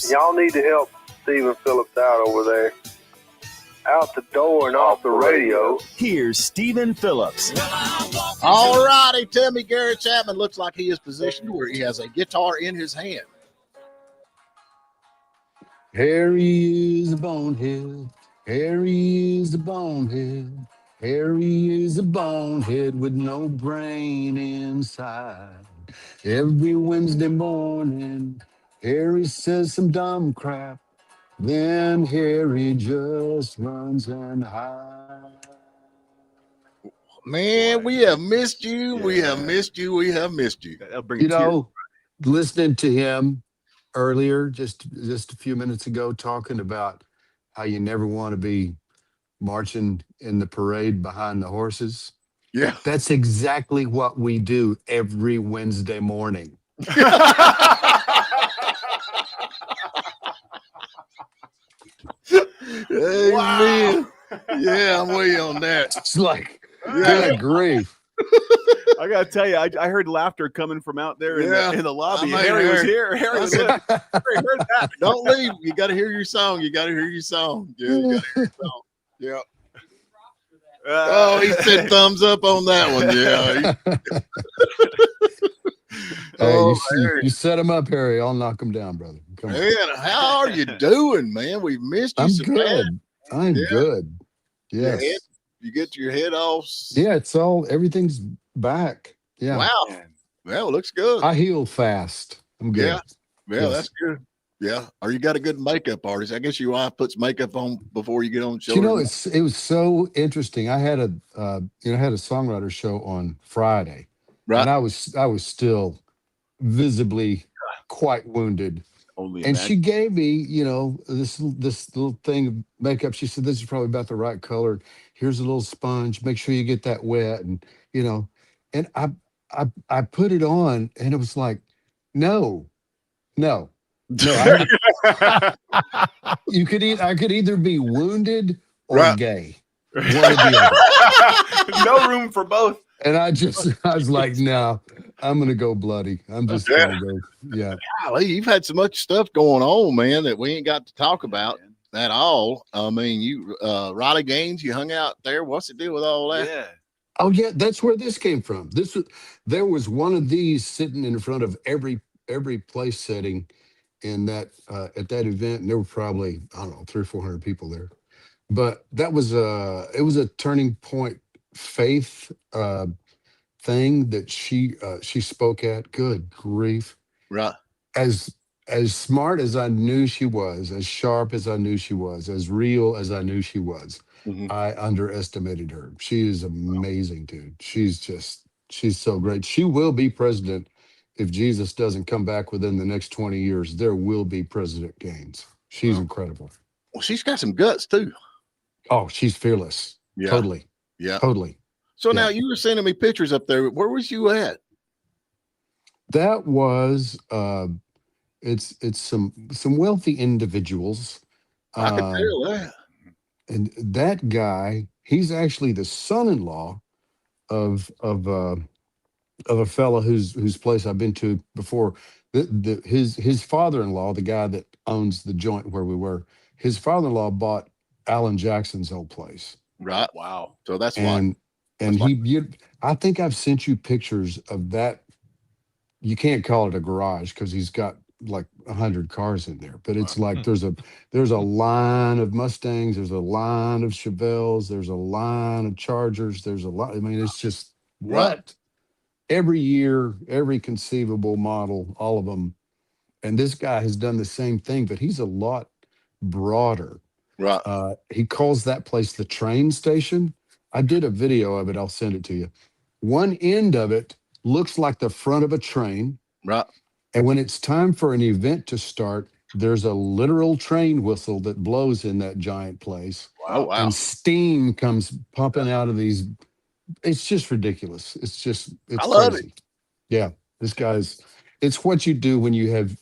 Y'all need to help Stephen Phillips out over there. Out the door and off the radio. Here's Stephen Phillips. All righty, Timmy Gary Chapman looks like he is positioned where he has a guitar in his hand. Harry is a bonehead. Harry is a bonehead. Harry is a bonehead with no brain inside. Every Wednesday morning, Harry says some dumb crap. Then Harry just runs and hides. Man, we have missed you. Yeah. We have missed you. We have missed you. You know, listening to him earlier, just a few minutes ago, talking about how you never want to be marching in the parade behind the horses. Yeah. That's exactly what we do every Wednesday morning. Amen. Wow. Yeah, I'm with you on that. It's like, good grief. I gotta tell you, I heard laughter coming from out there in the lobby. Harry was here. Harry was there. Harry heard that. Don't leave. You got to hear your song. You got to hear your song. Yeah, you got to hear your song. Yeah. Oh, he said thumbs up on that one. Yeah. You set him up, Harry. I'll knock him down, brother. Come on. Man, how are you doing, man? We've missed you. I'm good. I'm good. Yes. You get your head off. Yeah, everything's back. Yeah. Wow. Well, it looks good. I heal fast. I'm good. Yeah. Yes. That's good. Yeah. Or you got a good makeup artist. I guess your wife puts makeup on before you get on the show. You know, it was so interesting. I had a songwriter show on Friday. Right. And I was still visibly quite wounded. And she gave me, this little thing of makeup. She said, "This is probably about the right color. Here's a little sponge. Make sure you get that wet." And and I put it on, and it was like, no. I could either be wounded or gay. One or the other. No room for both. And I was like, no, I'm going to go bloody. I'm just going to go. Yeah. Golly, you've had so much stuff going on, man, that we ain't got to talk about at all. I mean, you, Riley Gaines, you hung out there. What's the deal with all that? Yeah. Oh yeah. That's where this came from. There was one of these sitting in front of every place setting in that, at that event. And there were probably, I don't know, 300 or 400 people there, but it was a turning point faith thing that she spoke at. Good grief. Right. As smart as I knew she was, as sharp as I knew she was, as real as I knew she was, I underestimated her. She is amazing, dude. She's so great. She will be president if Jesus doesn't come back within the next 20 years. There will be President Gaines. She's incredible. Well, she's got some guts too. Oh, she's fearless. Yeah. Totally. Yeah. Totally. So now you were sending me pictures up there. Where was you at? That was it's some wealthy individuals. I can tell that. And that guy, he's actually the son-in-law of a fella whose place I've been to before. His father-in-law, the guy that owns the joint where we were, his father-in-law bought Alan Jackson's old place. Right. Wow. So that's why. And I think I've sent you pictures of that. You can't call it a garage because he's got like 100 cars in there, but it's like there's a line of Mustangs, there's a line of Chevelles, there's a line of Chargers, there's a lot. I mean, it's just what every year, every conceivable model, all of them. And this guy has done the same thing, but he's a lot broader. Right. He calls that place the train station. I did a video of it. I'll send it to you. One end of it looks like the front of a train. Right. And when it's time for an event to start, there's a literal train whistle that blows in that giant place. Wow. And steam comes pumping out of these. It's just ridiculous. It's I love crazy. It. Yeah. It's what you do when you have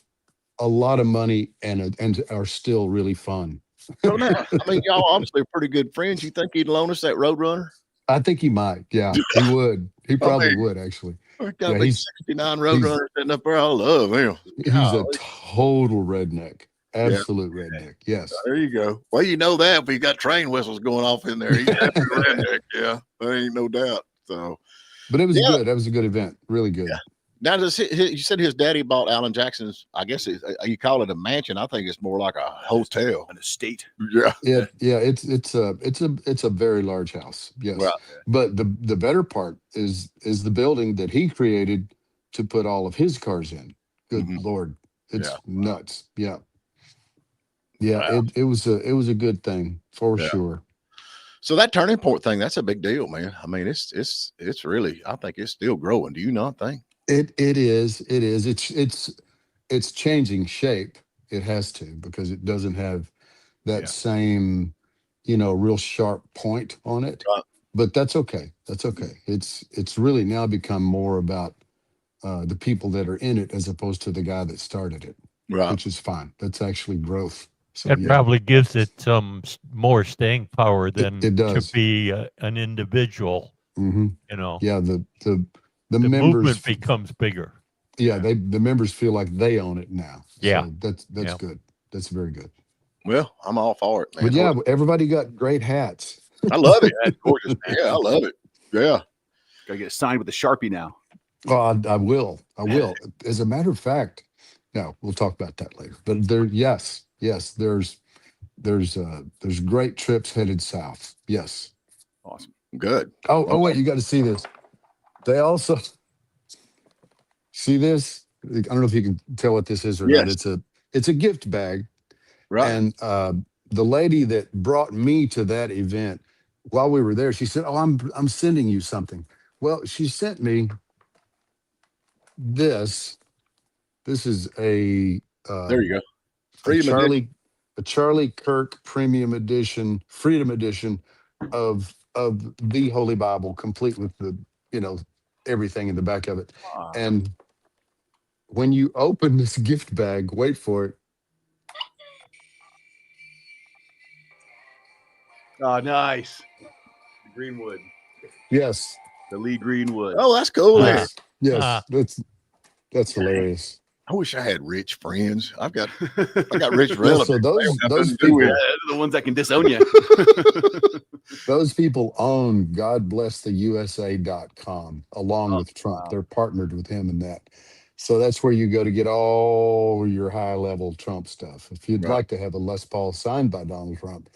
a lot of money and are still really fun. So now, I mean, y'all obviously are pretty good friends. You think he'd loan us that Roadrunner? I think he might. Yeah, he would. He probably would, actually. Got a big 69 Roadrunner sitting up there. I love him. He's a total redneck. Absolute redneck. Yes. There you go. Well, you know that if you got train whistles going off in there, he's definitely a redneck. Yeah, there ain't no doubt. So, but it was good. That was a good event. Really good. Yeah. Now, you said his daddy bought Alan Jackson's, I guess you call it a mansion. I think it's more like a hotel. An estate. Yeah. It's a very large house. Yes. Right. But the better part is the building that he created to put all of his cars in. Good Lord. It's nuts. Yeah. Yeah. Wow. It was a good thing for sure. So that Turning Point thing, that's a big deal, man. I mean, it's really, I think it's still growing. Do you not think? It is. It's changing shape. It has to, because it doesn't have that same, real sharp point on it. Right. But that's okay. That's okay. It's really now become more about the people that are in it as opposed to the guy that started it, right? Which is fine. That's actually growth. So, it probably gives it some more staying power than it does. To be an individual. Mm-hmm. Yeah, the members, movement becomes bigger. Yeah, the members feel like they own it now. Yeah, so that's good. That's very good. Well, I'm all for it, man. But yeah, everybody got great hats. I love it. That's gorgeous. Yeah, I love it. Yeah, gotta get it signed with a Sharpie now. Oh, I will. As a matter of fact, no, we'll talk about that later. But yes, there's great trips headed south. Yes. Awesome. Good. Oh wait, you got to see this. They also see this. I don't know if you can tell what this is or not. It's a gift bag, right? And the lady that brought me to that event, while we were there, she said, "Oh, I'm sending you something." Well, she sent me this. This is a there you go. A Charlie Kirk Premium Edition, Freedom Edition of the Holy Bible, complete with the everything in the back of it. Wow. And when you open this gift bag, wait for it. Oh, nice. Greenwood. Yes. The Lee Greenwood. Oh, that's cool. Yes. That's hilarious. I wish I had rich friends. I got rich relatives. So those people, the ones that can disown you. Those people own GodBlessTheUSA.com along with Trump. Wow. They're partnered with him in that. So that's where you go to get all your high level Trump stuff. If you'd like to have a Les Paul signed by Donald Trump,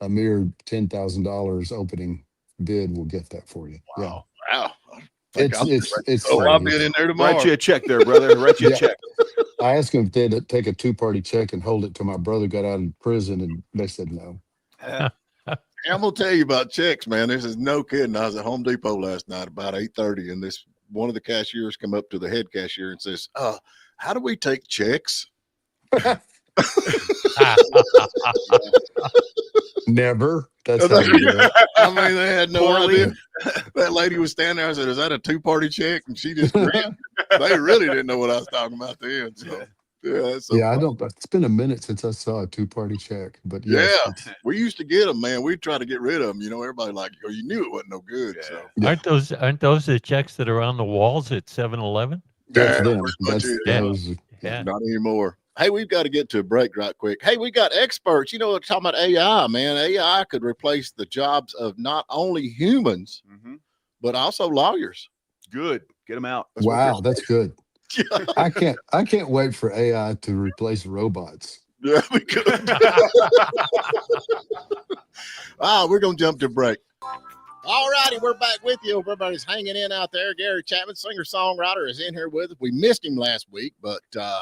a mere $10,000 opening bid will get that for you. Wow. Yeah. Wow. It's I'll be in there tomorrow. Write you a check there, brother. Write you a check. I asked them if they'd take a 2-party check and hold it till my brother got out of prison, and they said no. I'm gonna tell you about checks, man. This is no kidding. I was at Home Depot last night about 8:30, and one of the cashiers come up to the head cashier and says, how do we take checks? Never. That's how you do it. I mean, they had no idea. That lady was standing there. I said, "Is that a 2-party check?" And she just grinned. They really didn't know what I was talking about then. So I don't. It's been a minute since I saw a 2-party check. But we used to get them, man. We'd try to get rid of them. Everybody you knew it wasn't no good. Yeah. So aren't those the checks that are on the walls at 7-Eleven? That's them. Not anymore. Hey, we've got to get to a break right quick. Hey, we got experts. Talking about AI, man. AI could replace the jobs of not only humans, but also lawyers. Good. Get them out. Wow, that's good. I can't wait for AI to replace robots. Yeah, we could. We're going to jump to break. All righty, we're back with you. Everybody's hanging in out there. Gary Chapman, singer-songwriter, is in here with us. We missed him last week, but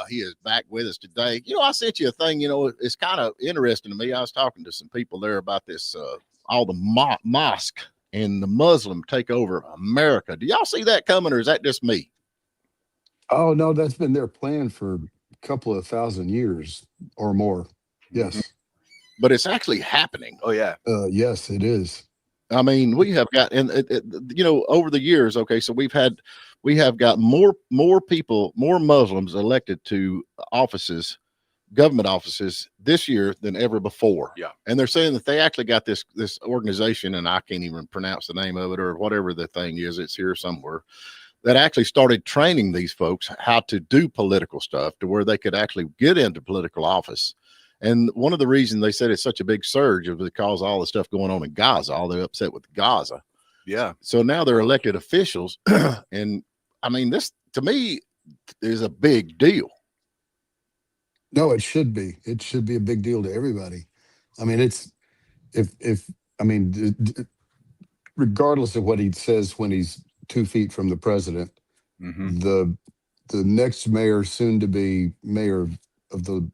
he is back with us today. I sent you a thing, it's kind of interesting to me. I was talking to some people there about this, all the mosque and the Muslim take over America. Do y'all see that coming, or is that just me? Oh, no, that's been their plan for a couple of 1,000 years or more. Yes. But it's actually happening. Oh, yeah. Yes, it is. I mean, we have got, and over the years, okay, so we have got more people, more Muslims elected to offices, government offices this year than ever before. Yeah. And they're saying that they actually got this organization, and I can't even pronounce the name of it or whatever the thing is. It's here somewhere, that actually started training these folks how to do political stuff to where they could actually get into political office. And one of the reasons they said it's such a big surge is because all the stuff going on in Gaza, all they're upset with Gaza. Yeah. So now they're elected officials. And I mean, this to me is a big deal. No, it should be. It should be a big deal to everybody. I mean, regardless of what he says when he's 2 feet from the president, the next mayor, soon to be mayor of the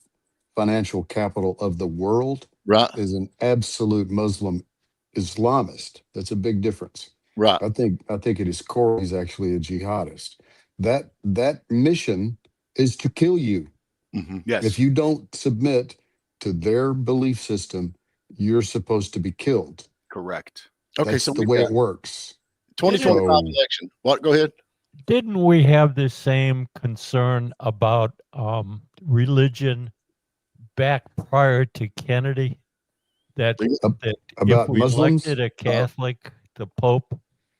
financial capital of the world, right, is an absolute Muslim Islamist. That's a big difference. Right. I think at his core, he's actually a jihadist. That mission is to kill you. Yes. If you don't submit to their belief system, you're supposed to be killed. Correct. Okay, That's so the way it works. 2025 election. What? Go ahead. Didn't we have the same concern about religion back prior to Kennedy? That about if we Muslims? elected a Catholic, the Pope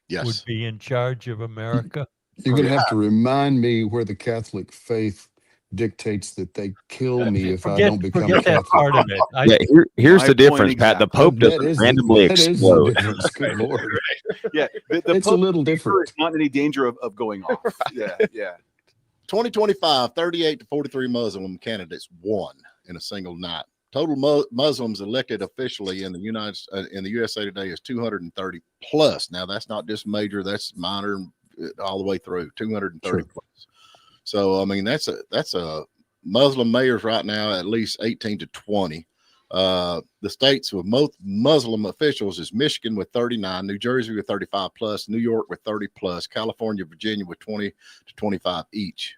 Yes. would be in charge of America? You're going to have to remind me where the Catholic faith dictates that they kill me if I don't become a Forget that Catholic. part of it. here's My the difference, point Pat. The exactly. Pope That doesn't is randomly that is the explode. difference. Good Lord. Yeah. The It's a Pope little different. is not in any danger of going off. Yeah. 2025, 38 to 43 Muslim candidates won in a single night. Total Muslims elected officially in the USA today is 230 plus. Now that's not just major, that's minor, all the way through 230 plus. So I mean that's a Muslim mayors right now at least 18 to 20. The states with most Muslim officials is Michigan with 39, New Jersey with 35 plus, New York with 30 plus, California, Virginia with 20 to 25 each.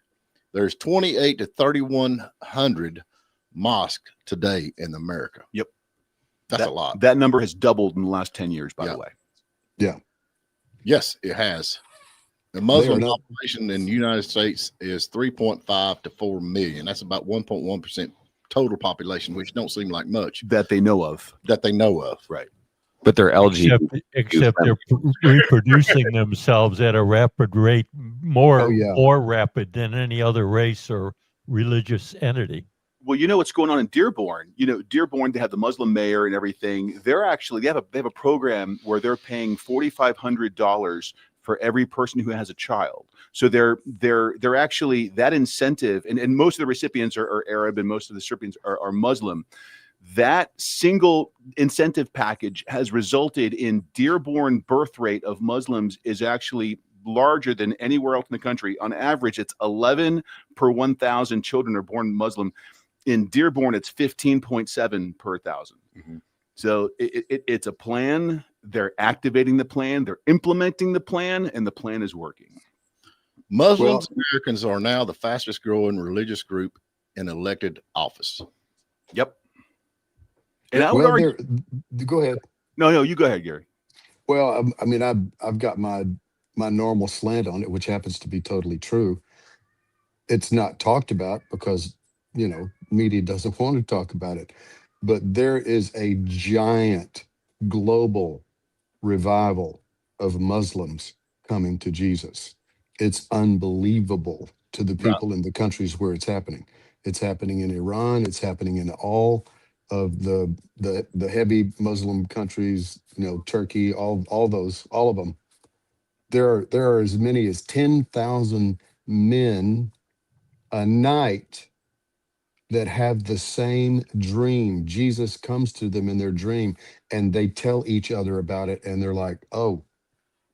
There's 28 to 3,100 mosques today in America. Yep. That's a lot. That number has doubled in the last 10 years, by the way. Yeah. Yes, it has. The Muslim population in the United States is 3.5 to 4 million. That's about 1.1% total population, which don't seem like much. That they know of. Right. But they're LGBT. Except they're reproducing themselves at a rapid rate, more rapid than any other race or religious entity. Well, you know what's going on in Dearborn. Dearborn, they have the Muslim mayor and everything. They have a program where they're paying $4,500 for every person who has a child. So they're actually that incentive, and most of the recipients are Arab, and most of the recipients are Muslim. That single incentive package has resulted in Dearborn birth rate of Muslims is actually larger than anywhere else in the country. On average, it's 11 per 1,000 children are born Muslim. In Dearborn, it's 15.7 per 1,000. So it's a plan. They're activating the plan. They're implementing the plan, and the plan is working. Muslims Americans are now the fastest growing religious group in elected office. Yep. And I would argue, go ahead. No, you go ahead, Gary. Well, I mean, I've got my normal slant on it, which happens to be totally true. It's not talked about because, media doesn't want to talk about it. But there is a giant global revival of Muslims coming to Jesus. It's unbelievable to the people in the countries where it's happening. It's happening in Iran. It's happening in all of the heavy Muslim countries, Turkey, all of them. There are as many as 10,000 men a night that have the same dream. Jesus comes to them in their dream, and they tell each other about it, and they're like, oh,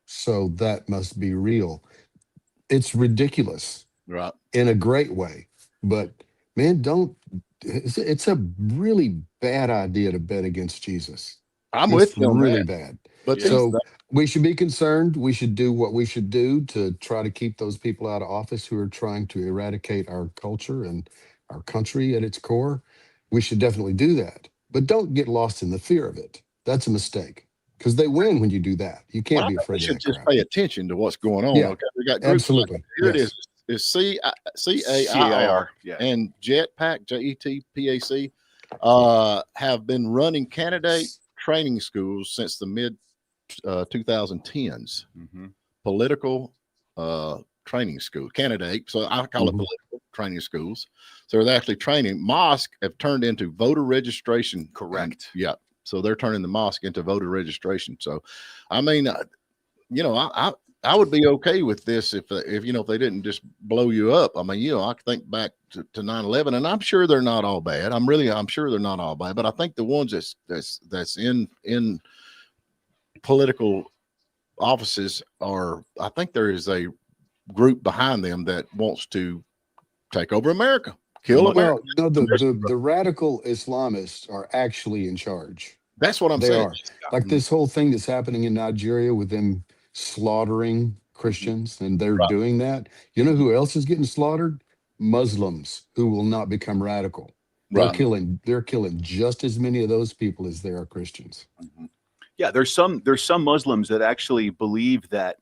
so that must be real. It's ridiculous, right? In a great way. But man, it's a really bad idea to bet against Jesus. I'm with you on really that. bad. But so we should be concerned. We should do what we should do to try to keep those people out of office who are trying to eradicate our culture and our country at its core. We should definitely do that. But don't get lost in the fear of it. That's a mistake, because they win when you do that. You can't be afraid of that. Just crap. pay attention to what's going on. Yeah, okay, we got groups absolutely. Here it is CAIR and Jetpack, JETPAC, have been running candidate training schools since the mid 2010s. Political training school, candidate. So I call it political training schools. So they're actually training. Mosques have turned into voter registration. Correct. Yeah. So they're turning the mosque into voter registration. So, I mean, I would be okay with this if they didn't just blow you up. I mean, I think back to 9/11, and I'm sure they're not all bad. I'm sure they're not all bad, but I think the ones that's in political offices I think there is a group behind them that wants to take over America, kill America. No, the radical Islamists are actually in charge. That's what I'm They saying. are. Like this whole thing that's happening in Nigeria with them slaughtering Christians, and they're doing that. You know who else is getting slaughtered? Muslims who will not become radical. They're killing just as many of those people as there are Christians. Yeah, there's some Muslims that actually believe that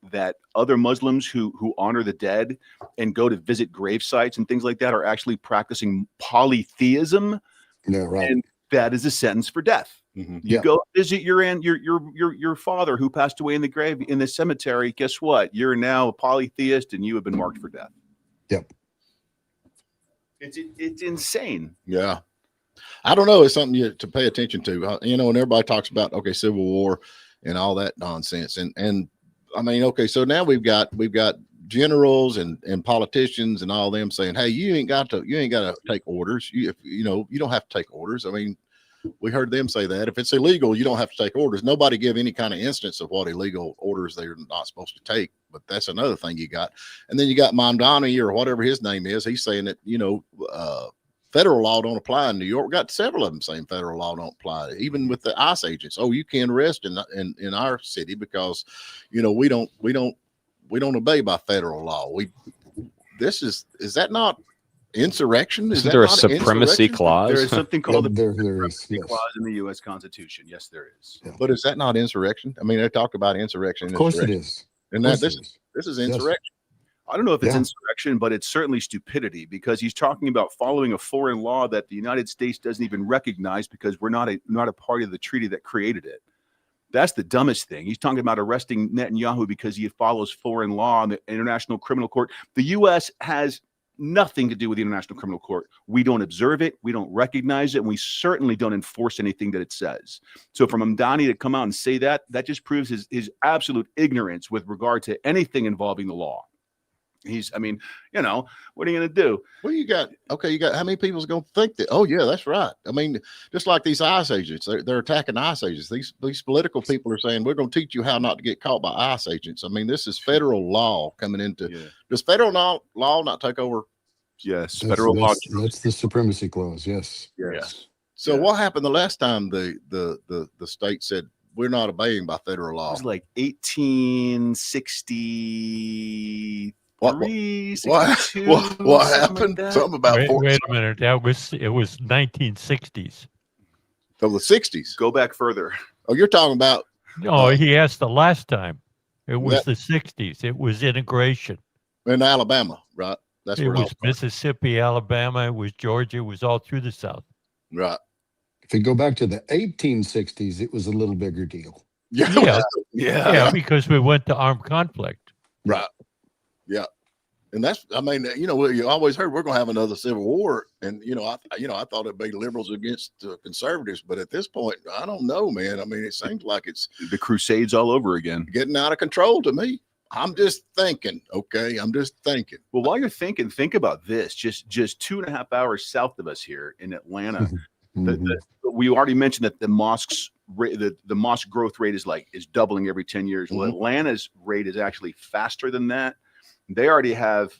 other Muslims who honor the dead and go to visit grave sites and things like that are actually practicing polytheism. Yeah, right. And that is a sentence for death. You go visit your father who passed away in the grave in the cemetery. Guess what? You're now a polytheist and you have been marked for death. Yep. It's insane. Yeah. I don't know. It's something to pay attention to, and everybody talks about, Civil War and all that nonsense. And I mean, so now we've got generals and politicians and all them saying, hey, you ain't got to take orders. You don't have to take orders. I mean, we heard them say that if it's illegal, you don't have to take orders. Nobody give any kind of instance of what illegal orders they're not supposed to take. But that's another thing you got. And then you got Mamdani or whatever his name is. He's saying that, federal law don't apply in New York. We got several of them saying federal law don't apply, even with the ICE agents. Oh, you can't arrest in our city because, we don't obey by federal law. Is that not insurrection? Is there a supremacy clause? There is something called there is clause in the U.S. Constitution. Yes, there is. Yeah. But is that not insurrection? I mean, they talk about insurrection. Of course it is. And this is insurrection. I don't know if it's insurrection, but it's certainly stupidity because he's talking about following a foreign law that the United States doesn't even recognize because we're not a party of the treaty that created it. That's the dumbest thing. He's talking about arresting Netanyahu because he follows foreign law in the International Criminal Court. The U.S. has nothing to do with the International Criminal Court. We don't observe it. We don't recognize it. And we certainly don't enforce anything that it says. So for Mamdani to come out and say that just proves his absolute ignorance with regard to anything involving the law. What are you going to do? Well, you got how many people's going to think that? Oh yeah, that's right. I mean, just like these ICE agents, they're attacking ICE agents. These political people are saying, we're going to teach you how not to get caught by ICE agents. I mean, this is federal law coming into, does federal law not take over? Yes. Federal law. That's the supremacy clause. Yes. So what happened the last time the state said, we're not obeying by federal law? It was like 1860. What happened? Like something about wait a minute. It was 1960s. So the 60s. Go back further. Oh, you're talking about? No, he asked the last time. It was the 60s. It was integration in Alabama, right? That's it was Mississippi, Alabama. It was Georgia. It was all through the South. Right. If you go back to the 1860s, it was a little bigger deal. Yeah, because we went to armed conflict. Right. Yeah. And that's, you always heard we're going to have another civil war. And, I thought it'd be liberals against conservatives. But at this point, I don't know, man. I mean, it seems like it's the Crusades all over again. Getting out of control to me. I'm just thinking, okay? I'm just thinking. Well, while you're thinking, think about this. Just 2.5 hours south of us here in Atlanta, we already mentioned that the mosques, the mosque growth rate is doubling every 10 years. Well, Atlanta's rate is actually faster than that. We already have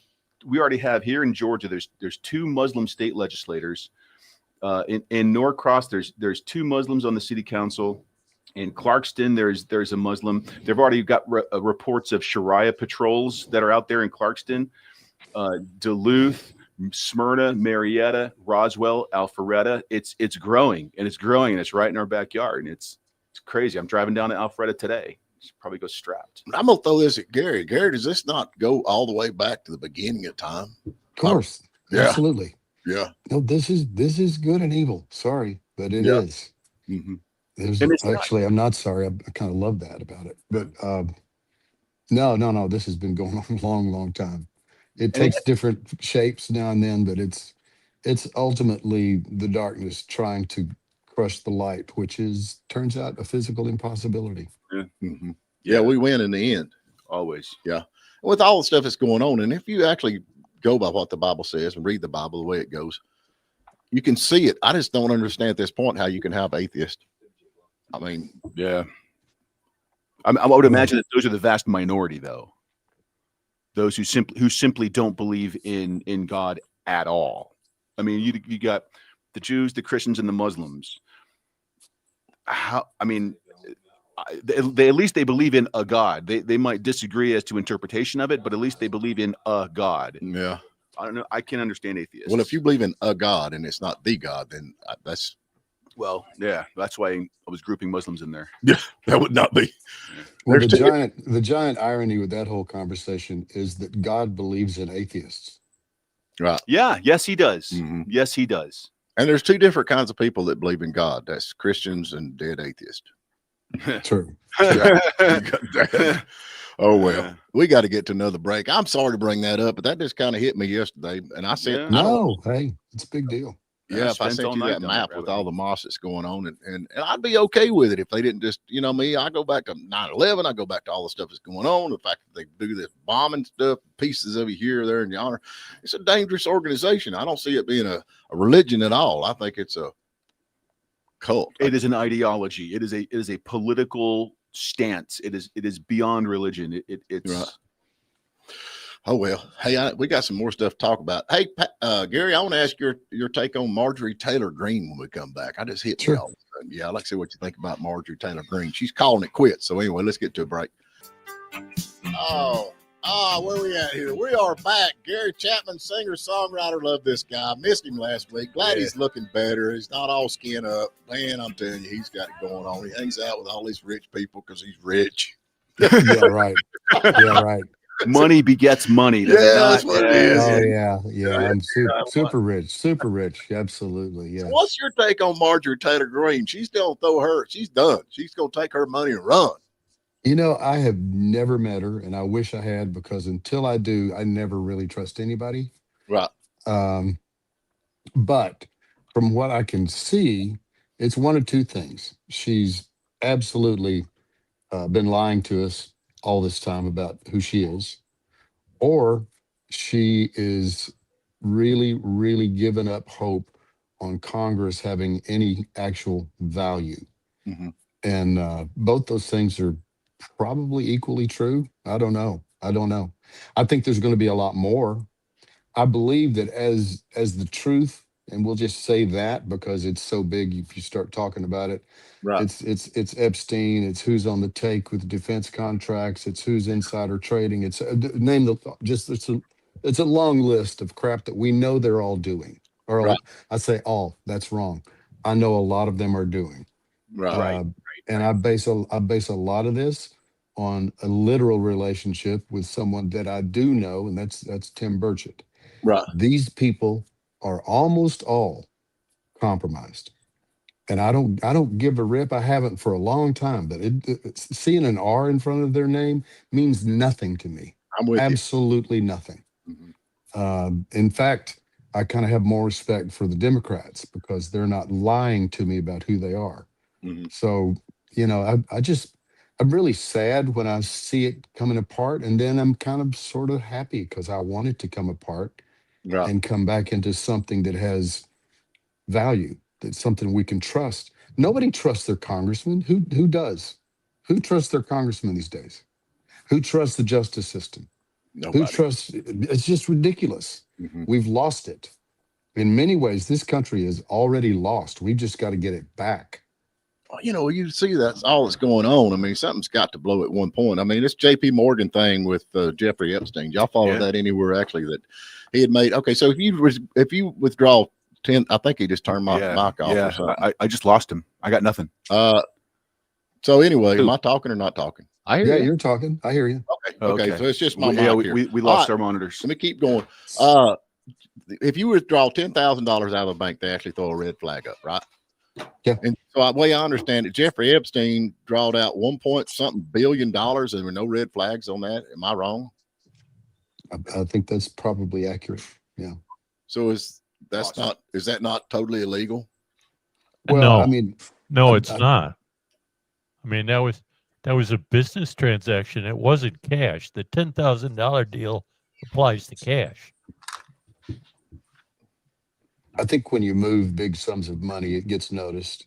here in Georgia. There's 2 Muslim state legislators. In Norcross, there's 2 Muslims on the city council. In Clarkston, there's a Muslim. They've already got reports of Sharia patrols that are out there in Clarkston, Duluth, Smyrna, Marietta, Roswell, Alpharetta. It's growing and it's right in our backyard, and it's crazy. I'm driving down to Alpharetta today. Probably go strapped. I'm gonna throw this at Gary. Gary, does this not go all the way back to the beginning of time? Of course, absolutely. Yeah. No, this is good and evil. Sorry, but it is. Actually, I'm not sorry. I kind of love that about it. But no. This has been going on a long, long time. It takes different shapes now and then, but it's ultimately the darkness trying to crush the light, which is turns out a physical impossibility. Yeah, we win in the end. Always. Yeah. With all the stuff that's going on, and if you actually go by what the Bible says and read the Bible the way it goes, you can see it. I just don't understand at this point how you can have atheists. I mean, yeah. I would imagine that those are the vast minority, though. Those who simply don't believe in God at all. I mean, you got the Jews, the Christians, and the Muslims. They at least they believe in a God. They might disagree as to interpretation of it, but at least they believe in a God. Yeah. I don't know. I can't understand atheists. Well, if you believe in a God and it's not the God, then that's. Well, yeah, that's why I was grouping Muslims in there. Yeah, that would not be. Well, the giant irony with that whole conversation is that God believes in atheists. Right. Yeah. Yes, he does. Yes, he does. And there's two different kinds of people that believe in God. That's Christians and dead atheists. True. Oh, well, we got to get to another break. I'm sorry to bring that up, but that just kind of hit me yesterday. And I said, hey, it's a big deal. Yeah, if I sent you that map with all the mosques that's going on, and I'd be okay with it if they didn't just, me, I go back to 9/11, I go back to all the stuff that's going on, the fact that they do this bombing stuff, pieces of it here, there, and yonder. It's a dangerous organization. I don't see it being a religion at all. I think it's a cult. It is an ideology. It is a political stance. It is beyond religion. It's right. Oh, well, hey, we got some more stuff to talk about. Hey, Gary, I want to ask your take on Marjorie Taylor Greene when we come back. I just hit me all of a sudden. Yeah, I'd like to see what you think about Marjorie Taylor Greene. She's calling it quits. So anyway, let's get to a break. Where we at here? We are back. Gary Chapman, singer-songwriter. Love this guy. Missed him last week. Glad he's looking better. He's not all skin up. Man, I'm telling you, he's got it going on. He hangs out with all these rich people because he's rich. Yeah, right. Yeah, right. Money begets money. That's what it is. Oh, yeah. I'm super rich. Absolutely, yeah. So what's your take on Marjorie Taylor Greene? She's going to throw her. She's done. She's going to take her money and run. I have never met her, and I wish I had, because until I do, I never really trust anybody. Right. But from what I can see, it's one of two things. She's absolutely been lying to us all this time about who she is, or she is really, really giving up hope on Congress having any actual value. And both those things are probably equally true. I don't know. I think there's going to be a lot more. I believe that as the truth, and we'll just say that because it's so big if you start talking about it. Right. It's Epstein, it's who's on the take with defense contracts, it's who's insider trading, it's it's a long list of crap that we know they're all doing. Or right. I say all, that's wrong. I know a lot of them are doing. Right. And I base a lot of this on a literal relationship with someone that I do know, and that's Tim Burchett. Right. These people are almost all compromised. And I don't give a rip. I haven't for a long time, but seeing an R in front of their name means nothing to me. I'm with Absolutely nothing. In fact, I kind of have more respect for the Democrats because they're not lying to me about who they are. So, I'm really sad when I see it coming apart, and then I'm kind of sort of happy because I want it to come apart and come back into something that has value. That's something we can trust. Nobody trusts their congressman. Who does? Who trusts their congressman these days? Who trusts the justice system? Nobody. Who trusts? It's just ridiculous. We've lost it. In many ways, this country is already lost. We've just got to get it back. You see that's all that's going on. I mean, something's got to blow at one point. I mean, this J.P. Morgan thing with Jeffrey Epstein. Y'all follow that anywhere actually that he had made? Okay, so if you withdraw 10, I think he just turned my mic off. Yeah, or something. I just lost him. I got nothing. So anyway, am I talking or not talking? I hear you. You're talking. I hear you. Okay. So it's just my mic here. We lost our monitors. Let me keep going. If you withdraw $10,000 out of the bank, they actually throw a red flag up, right? Yeah. And so the way I understand it, Jeffrey Epstein drawed out $1 point something billion, and there were no red flags on that. Am I wrong? I think that's probably accurate. Yeah. So is that not totally illegal? Well, no, I mean, no, it's not. I mean, that was a business transaction. It wasn't cash. The $10,000 deal applies to cash. I think when you move big sums of money, it gets noticed,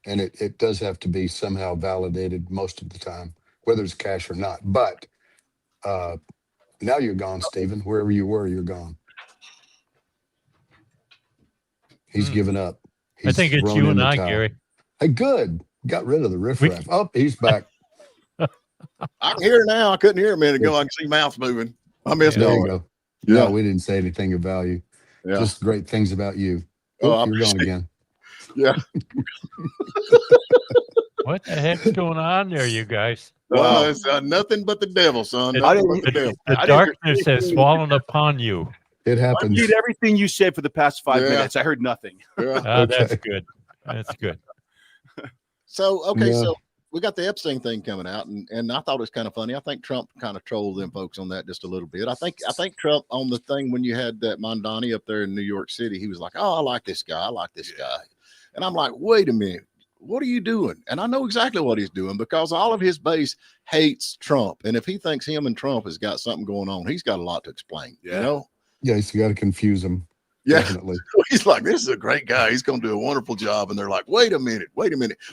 and it does have to be somehow validated most of the time, whether it's cash or not. But now you're gone, Stephen. Wherever you were, you're gone. He's given up. I think it's thrown you in and the I, towel. Gary. Hey, good. Got rid of the riffraff. Oh, he's back. I can hear now. I couldn't hear a minute ago. I can see mouths moving. I missed There all you that. go. Yeah. No, we didn't say anything of value. Yeah. Just great things about you. Oh, Oh, you're gone again. Yeah. What the heck's going on there, you guys? Wow. It's nothing but the devil, son. Nothing but the devil. The darkness has fallen upon you. It I happens. read everything you said for the past 5 minutes. I heard nothing. Yeah. That's good. That's good. So, okay, Yeah. so we got the Epstein thing coming out, and I thought it was kind of funny. I think Trump kind of trolled them folks on that just a little bit. I think Trump on the thing when you had that Mondani up there in New York City, he was like, "Oh, I like this guy. I like this guy," and I'm like, "Wait a minute, what are you doing?" And I know exactly what he's doing because all of his base hates Trump, and if he thinks him and Trump has got something going on, he's got a lot to explain. Yeah. You know? Yeah, so you got to confuse them. Yeah. Definitely. He's like, this is a great guy. He's going to do a wonderful job. And they're like, wait a minute.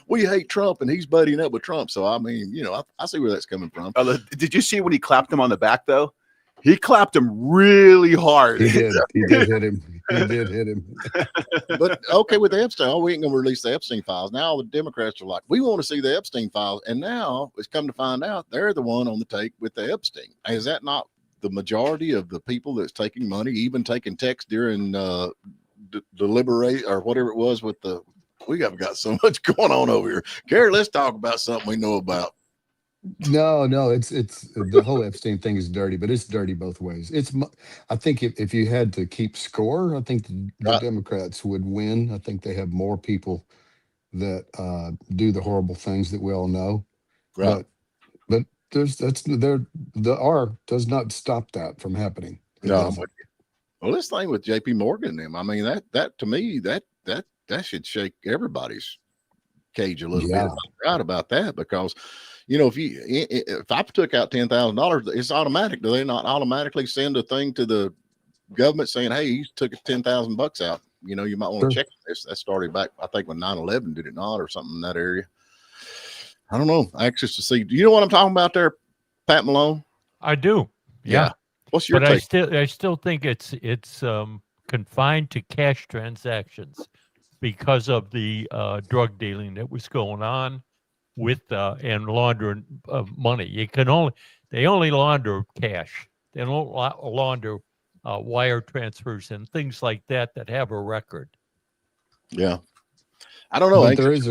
We hate Trump and he's buddying up with Trump. So, I mean, I see where that's coming from. Did you see when he clapped him on the back, though? He clapped him really hard. He did. He did hit him. He did hit him. But okay, with the Epstein, we ain't going to release the Epstein files. Now the Democrats are like, we want to see the Epstein files. And now it's come to find out they're the one on the take with the Epstein. Is that not the majority of the people that's taking money, even taking text during deliberate or whatever it was with we have got so much going on over here. Gary, let's talk about something we know about. No, it's the whole Epstein thing is dirty, but it's dirty both ways. I think if you had to keep score, I think the Democrats would win. I think they have more people that do the horrible things that we all know. Right. But the R does not stop that from happening. No, well, this thing with JP Morgan and them, I mean, that to me, that should shake everybody's cage a little bit. I'm right about that because, if I took out $10,000, it's automatic. Do they not automatically send a thing to the government saying, hey, you took $10,000 out? You might want to check this. That started back, I think, when 9/11, did it not, or something in that area? I don't know. Access to see. Do you know what I'm talking about there, Pat Malone? I do. Yeah. What's your take? I still think it's confined to cash transactions because of the drug dealing that was going on with and laundering of money. They only launder cash. They don't launder wire transfers and things like that have a record. Yeah. I don't know.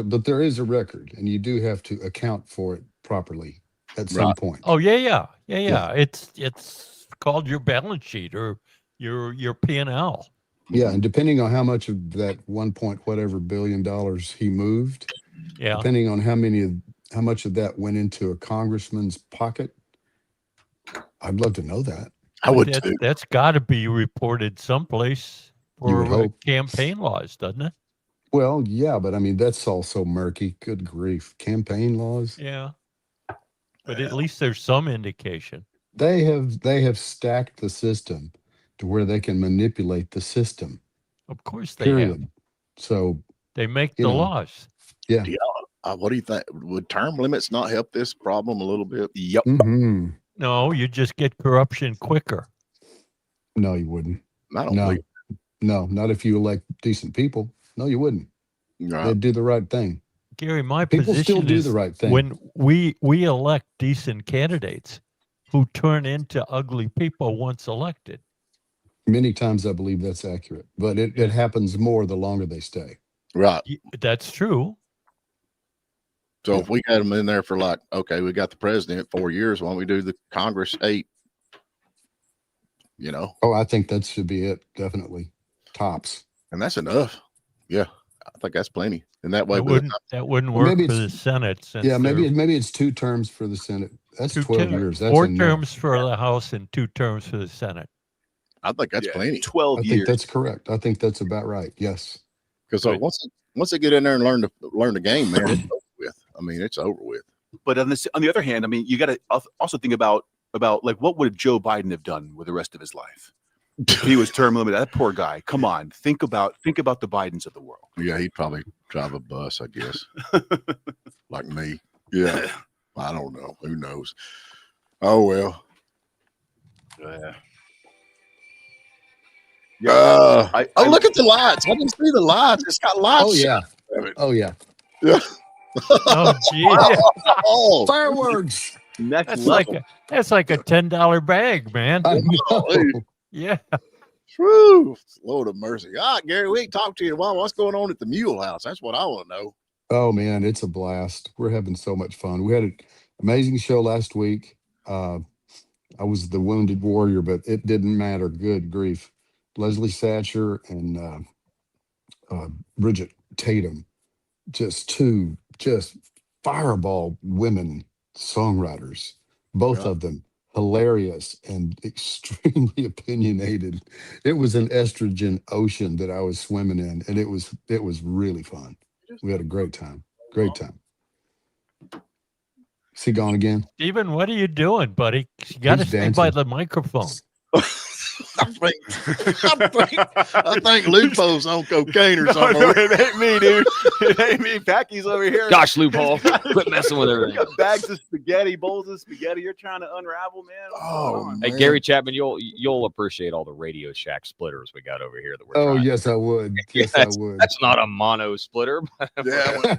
But there is a record, and you do have to account for it properly at some point. Oh yeah. It's called your balance sheet or your P&L. Yeah, and depending on how much of that $1 billion he moved, depending on how much of that went into a congressman's pocket, I'd love to know that. I would too. That's got to be reported someplace for campaign laws, doesn't it? Well, yeah, but I mean, that's also murky. Good grief. Campaign laws. Yeah. But at least there's some indication. They have stacked the system to where they can manipulate the system. Of course they have. So they make the laws. Yeah. What do you think? Would term limits not help this problem a little bit? Yep. Mm-hmm. No, you just get corruption quicker. No, you wouldn't. I don't believe. No, not if you elect decent people. No, you wouldn't. Right. They'd do the right thing. Gary, my people position still do is the right thing. When we elect decent candidates who turn into ugly people once elected. Many times I believe that's accurate, but it happens more the longer they stay. Right. That's true. So if we had them in there for we got the president 4 years, why don't we do the Congress 8? Oh, I think that should be it. Definitely. Tops. And that's enough. Yeah. I think that's plenty. And that way that wouldn't work for the Senate. Maybe it's 2 terms for the Senate. That's Two 12 ter- years. That's 4 enough. terms for the House and 2 terms for the Senate. I think that's plenty. 12 I years. think that's correct. I think that's about right. Yes. Because Good. once they get in there and learn the game, man, it's over with. I mean, it's over with. But on the other hand, I mean, you got to also think about like what would Joe Biden have done with the rest of his life if he was term limited? That poor guy. Come on, think about the Bidens of the world. Yeah, he'd probably drive a bus, I guess, like me. Yeah, I don't know. Who knows? Oh well. Yeah. Look at the lights! I didn't see the lights. It's got lights. Oh yeah. Oh yeah. Yeah. Oh, gee. Oh, Fireworks. Next That's level. like a $10 bag, man. I know. Yeah. true. Lord of mercy. All right, Gary, we ain't talked to you in a while. What's going on at the Mule House? That's what I want to know. Oh man, it's a blast. We're having so much fun. We had an amazing show last week. I was the wounded warrior, but it didn't matter. Good grief. Leslie Satcher and Bridget Tatum, just two fireball women songwriters, both of them hilarious and extremely opinionated. It was an estrogen ocean that I was swimming in, and it was really fun. We had a great time. Great time. Is he gone again? Stephen, what are you doing, buddy? You got to He's stay by dancing. the microphone. I think Lupo's on cocaine or something. It ain't me, dude. It ain't me. Packy's over here. Gosh, loophole. Quit messing with You everything. got bags of spaghetti, bowls of spaghetti. You're trying to unravel, man. What's going Oh, on? Hey, man. Gary Chapman, you'll appreciate all the Radio Shack splitters we got over here that we're Oh trying. yes, I would. Yes, I would. That's not a mono splitter. Yeah,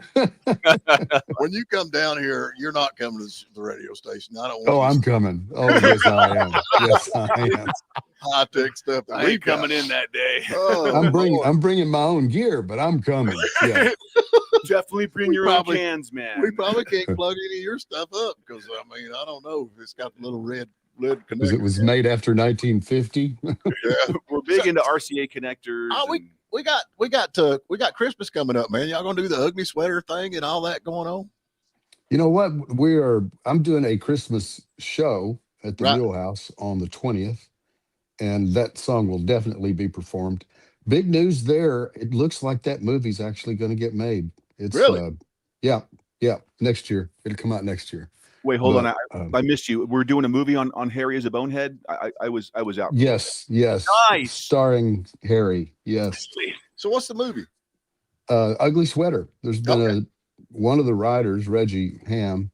when you come down here, you're not coming to the radio station. I don't want Oh, I'm coming. Oh, yes, I am. Yes, I am. high tech stuff. That I we ain't coming got. in that day. Oh, I'm bringing my own gear, but I'm coming. Yeah. Definitely bring We your probably- own cans, man. we probably can't plug any of your stuff up because I mean I don't know if it's got the little red connector. Because it was made after 1950. Yeah. We're big into RCA connectors. Oh, and- we got Christmas coming up, man. Y'all gonna do the ugly sweater thing and all that going on? You know what? I'm doing a Christmas show at the Right. Mule House on the 20th, and that song will definitely be performed. Big news there. It looks like that movie's actually going to get made. It's Really? Yeah. Next year. It'll come out next year. Wait, hold But, on. I missed you. We're doing a movie on Harry as a bonehead. I was out. Yes. Nice. Starring Harry. Yes. So what's the movie? Ugly Sweater. There's been one of the writers, Reggie Ham.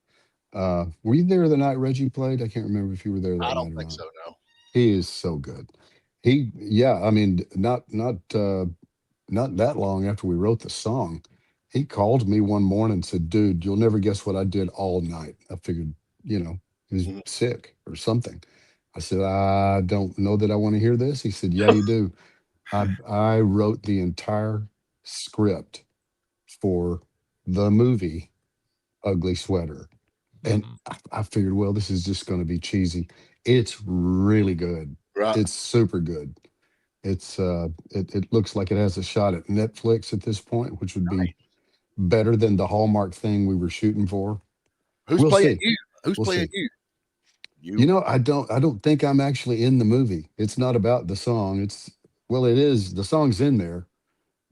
Were you there the night Reggie played? I can't remember if you were there that I night don't or think not. so. No. He is so good. I mean, not that long after we wrote the song, he called me one morning and said, "Dude, you'll never guess what I did all night." I figured, he was sick or something. I said, "I don't know that I want to hear this." He said, "Yeah, you do." I wrote the entire script for the movie Ugly Sweater. And I figured, well, this is just going to be cheesy. It's really good. Right. It's super good. It's it looks like it has a shot at Netflix at this point, which would be better than the Hallmark thing we were shooting for. Who's We'll playing see. you? Who's We'll playing see. you? I don't think I'm actually in the movie. It's not about the song. It is. The song's in there,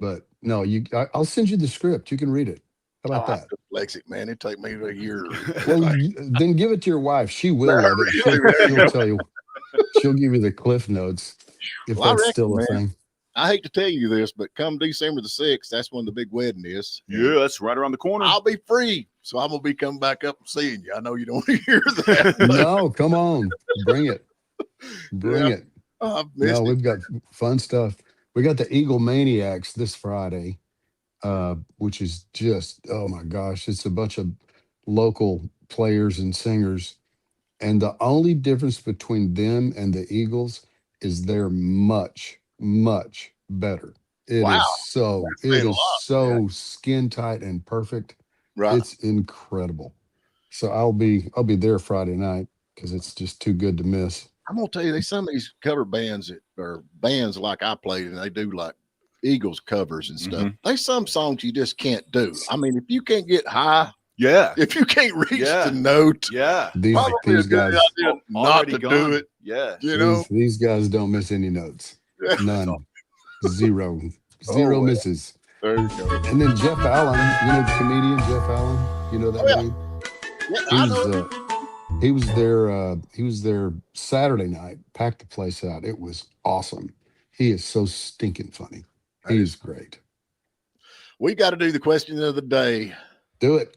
but no, I'll send you the script. You can read it. How about that? Dyslexic, man. It'd take me a year. Well, then give it to your wife. She will love it. She'll tell you. She'll give you the cliff notes if Well, I that's reckon, still a man. thing. I hate to tell you this, but come December the 6th, that's when the big wedding is. Yeah, that's right around the corner. I'll be free. So I'm going to be coming back up and seeing you. I know you don't want to hear that. No, come on. Bring it. Bring Yeah. it. I've missed No, it. we've got fun stuff. We got the Eagle Maniacs this Friday, which is just, oh my gosh, it's a bunch of local players and singers. And the only difference between them and the Eagles is they're much, much better. It Wow. is so skin tight and perfect. Right. It's incredible. So I'll be there Friday night because it's just too good to miss. I'm going to tell you, there's some of these cover bands that are bands like I played, and they do like Eagles covers and stuff. There's some songs you just can't do. I mean, if you can't get high Yeah. If you can't reach Yeah. the note, Yeah. These probably a these good guys idea not Already to gone. do it. Yeah. You know, these guys don't miss any notes. None. Zero. Oh, Zero well. misses. There you go. And then Jeff Allen, you know the comedian Jeff Allen, you know that Oh, yeah. name? Yeah, He I was know. he was there Saturday night, packed the place out. It was awesome. He is so stinking funny. He's great. We got to do the question of the day. Do it.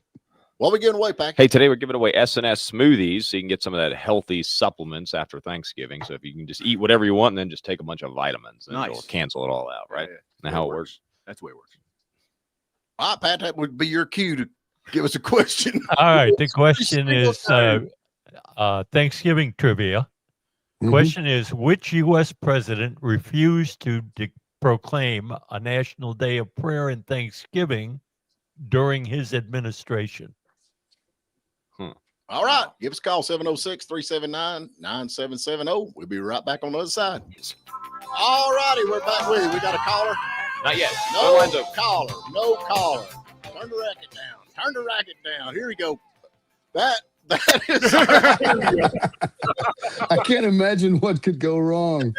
What we giving away, Pack? Hey, today we're giving away S&S smoothies, so you can get some of that healthy supplements after Thanksgiving. So if you can just eat whatever you want and then just take a bunch of vitamins, and it'll Nice. cancel it all out, right? Yeah. Now how it works. That's the way it works. All right, Pat, that would be your cue to give us a question. All right. The question single is time. Thanksgiving trivia. Mhm. Question is, which U.S. president refused to proclaim a national day of prayer and thanksgiving during his administration? All right, give us a call, 706-379-9770. We'll be right back on the other side. All righty, we're back with you. We got a caller. Not yet. No Lines open. caller. No caller. Turn the racket down. Turn the racket down. Here we go. That is I can't imagine what could go wrong.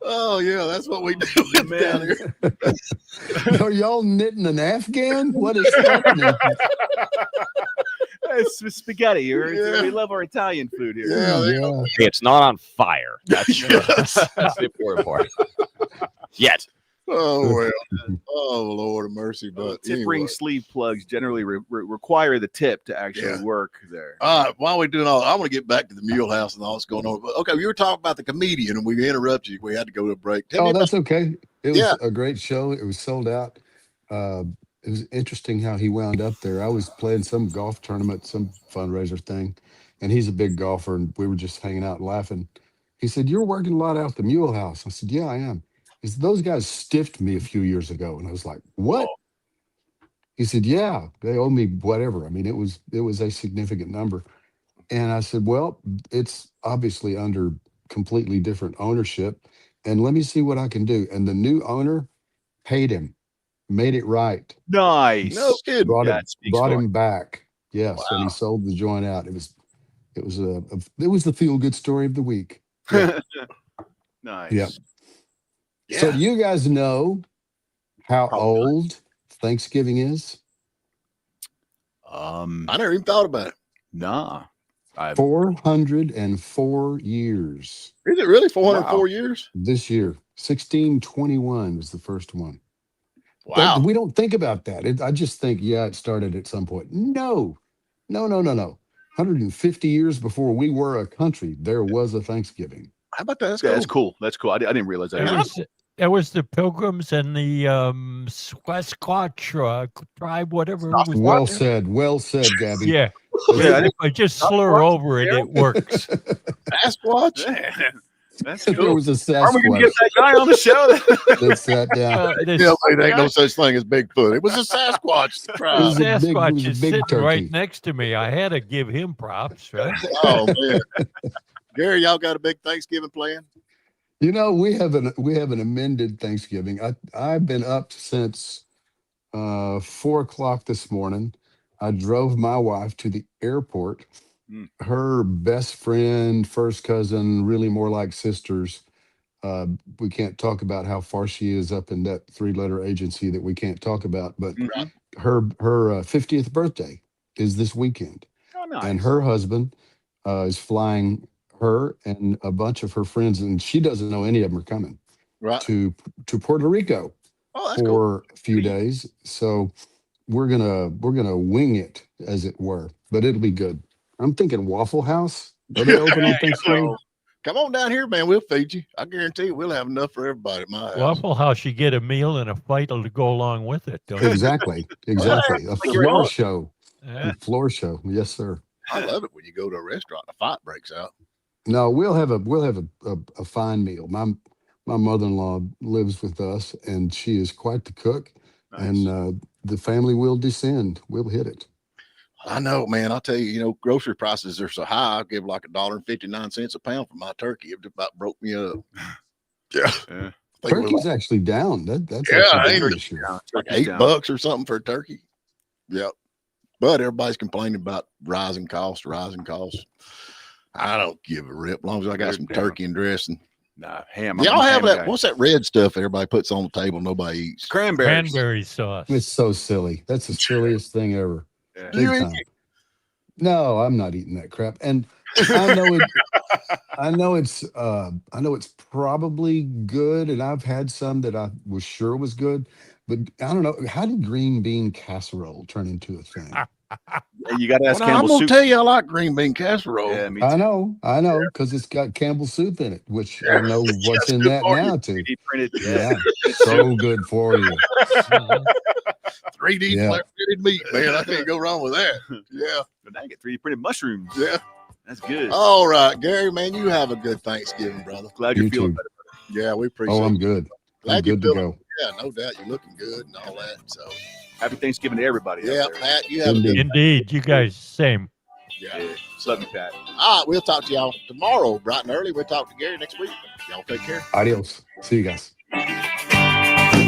Oh, yeah, that's what we do down here. Are y'all knitting an Afghan? What is happening? It's spaghetti. Yeah. We love our Italian food here. Yeah, there you go. Yeah. Hey, it's not on fire. That's, Yes. that's the important part. Yet. Oh, well. Oh, Lord of mercy. But Tip anyway. ring sleeve plugs generally require the tip to actually work there. All right, while we're doing all, I want to get back to the Mule House and all that's going on. But, okay, you were talking about the comedian, and we interrupted you. We had to go to a break. Tell me Oh, about that's okay. It was Yeah. a great show. It was sold out. It was interesting how he wound up there. I was playing some golf tournament, some fundraiser thing, and he's a big golfer, and we were just hanging out and laughing. He said, "You're working a lot out at the Mule House." I said, "Yeah, I am." He said, "Those guys stiffed me a few years ago," and I was like, "What?" He said, "Yeah, they owe me whatever." I mean, it was a significant number. And I said, "Well, it's obviously under completely different ownership, and let me see what I can do." And the new owner paid him, made it right, Nice. No kidding. brought Yeah, it, it speaks brought for him back. Yes, and he sold the joint out. It was the feel good story of the week. Yeah. Nice. Yeah. Yeah. So do you guys know how Probably old Thanksgiving is? I never even thought about it. Nah. 404 years. Is it really 404 Wow. years? This year, 1621 was the first one. Wow. We don't think about that. I just think, yeah, it started at some point. No. 150 years before we were a country, there was a Thanksgiving. How about that? That's Yeah, cool. that's cool. That's cool. I didn't realize that. It was the Pilgrims and the Squatch tribe, whatever it was. Well said, Gabby. Yeah. Yeah, I just slur over it. It works. Sasquatch? That's There cool. was a Are we going to Sasquatch get that guy on the show? that sat down. Yeah, there ain't no such thing as Bigfoot. It was a Sasquatch The tribe. It was a big Sasquatch is big sitting right turkey. next to me. I had to give him props, right? Oh, man. Gary, y'all got a big Thanksgiving plan? You know, we have an amended Thanksgiving. I've been up since 4:00 this morning. I drove my wife to the airport. Her best friend, first cousin, really more like sisters. We can't talk about how far she is up in that 3-letter agency that we can't talk about, but her 50th birthday is this weekend. Oh, nice. And her husband is flying her and a bunch of her friends, and she doesn't know any of them are coming to Puerto Rico for a few days. So we're gonna wing it, as it were, but it'll be good. I'm thinking Waffle House. Are they open on Thanksgiving? Come on down here, man. We'll feed you. I guarantee you we'll have enough for everybody at my house. Waffle House, you get a meal and a fight to go along with it. Don't you? Exactly. A floor show. Yeah. A floor show. Yes, sir. I love it when you go to a restaurant and a fight breaks out. No, we'll have a fine meal. My mother-in-law lives with us, and she is quite the cook. Nice. And the family will descend. We'll hit it. I know, man. I'll tell you, grocery prices are so high. I give like $1.59 a pound for my turkey. It about broke me up. Yeah. Turkey's actually down. That's Yeah, actually ain't down it? this year. like $8 or something for a turkey. Yep. But everybody's complaining about rising costs. I don't give a rip. As long as I got some turkey and dressing. Nah, ham. Y'all I'm a have ham that? guy. What's that red stuff everybody puts on the table nobody eats? Cranberries. Cranberry sauce. It's so silly. That's the silliest thing ever. Yeah. Do you Big eat time. No, I'm not eating that crap. And I know it. I know it's probably good, and I've had some that I was sure was good, but I don't know. How did green bean casserole turn into a thing? And you got to ask Well, I'm Campbell's gonna soup. tell you, I like green bean casserole. Yeah, me too. I know, because it's got Campbell soup in it, which I know what's in good that for you. now too. 3D printed. Yeah, so good for you. 3D Yeah. flat-fitted meat, man. I can't go wrong with that. Yeah. But now I get 3D printed mushrooms. Yeah. That's good. All right, Gary, man, you have a good Thanksgiving, brother. Glad you're You feeling too. better. Yeah, we appreciate Oh, it. I'm good. I'm Glad you're good to feeling, go. yeah, no doubt. You're looking good and all that. So, Happy Thanksgiving to everybody. yeah, out there. Pat, you have a good Indeed. Indeed, you guys same. yeah. Yeah. Love you, Pat. All right, we'll talk to y'all tomorrow, bright and early. We'll talk to Gary next week. Y'all take care. Adios. See you guys.